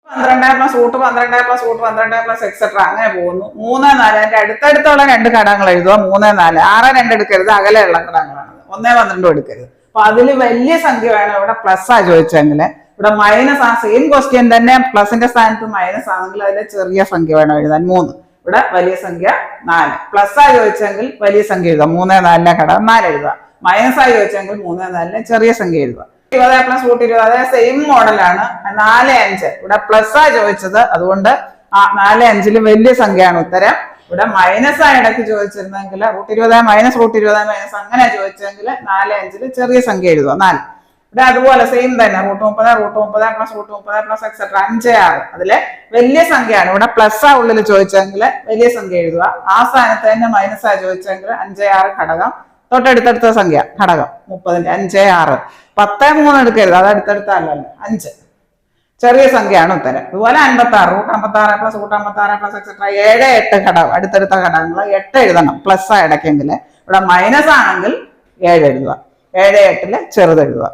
12 plus root 12 plus root 12 plus etcetera അങ്ങനെ പോകുന്നു. 3, 4 അതിന്റെ അടുത്തടുത്തുള്ള രണ്ട് ഘടകങ്ങൾ എഴുതുക. 3, 4 6, 2 എടുക്കരുത്, അകലെയുള്ള ഘടകങ്ങളാണ്. 1, 12 എടുക്കരുത്. അപ്പൊ അതിൽ വലിയ സംഖ്യ വേണം. ഇവിടെ പ്ലസ് ആ ചോദിച്ചെങ്കിൽ, ഇവിടെ മൈനസ് ആ സെയിം ക്വസ്റ്റ്യൻ തന്നെ പ്ലസിന്റെ സ്ഥാനത്ത് മൈനസ് ആണെങ്കിൽ അതിലെ ചെറിയ സംഖ്യ വേണം എഴുതാൻ 3. ഇവിടെ വലിയ സംഖ്യ 4. പ്ലസ് ആ ചോദിച്ചെങ്കിൽ വലിയ സംഖ്യ എഴുതുക. 3, 4 ഘടകം 4 എഴുതുക. മൈനസ് ആയി ചോദിച്ചെങ്കിൽ 3, 4 ചെറിയ സംഖ്യ എഴുതുക. 20 പ്ലസ് റൂട്ട് 20 അതേ സെയിം മോഡലാണ്. 4, 5 ഇവിടെ പ്ലസ് ആ ചോദിച്ചത്, അതുകൊണ്ട് 4, 5 വലിയ സംഖ്യയാണ് ഉത്തരം. ഇവിടെ മൈനസ് ആ ഇടയ്ക്ക് ചോദിച്ചിരുന്നെങ്കിൽ റൂട്ട് 20 മൈനസ് റൂട്ട് 20 മൈനസ് അങ്ങനെ ചോദിച്ചെങ്കിൽ 4, 5 ചെറിയ സംഖ്യ എഴുതുക 4. ഇവിടെ അതുപോലെ സെയിം തന്നെ root 30 plus root 30 plus etcetera 5, 6 അതിലെ വലിയ സംഖ്യയാണ്. ഇവിടെ പ്ലസ് ആ ഉള്ളിൽ ചോദിച്ചെങ്കിൽ വലിയ സംഖ്യ എഴുതുക. ആ സ്ഥാനത്ത് തന്നെ മൈനസ് ആ ചോദിച്ചെങ്കിൽ 5, 6 ഘടകം തൊട്ടടുത്തടുത്ത സംഖ്യ ഘടകം 30ന്റെ 5, 6 10, 3 എടുക്കരുത്, അത് അടുത്തടുത്തല്ലല്ലോ 5 ചെറിയ സംഖ്യയാണ് ഉത്തരം. അതുപോലെ 56 root 56 plus root 56 plus etcetera 7, 8 ഘടകം അടുത്തടുത്ത ഘടകങ്ങൾ 8 എഴുതണം. പ്ലസ് ആ ഇടയ്ക്കെങ്കിൽ ഇവിടെ മൈനസ് ആണെങ്കിൽ 7 എഴുതുക. 7, 8 ചെറുത് എഴുതുക.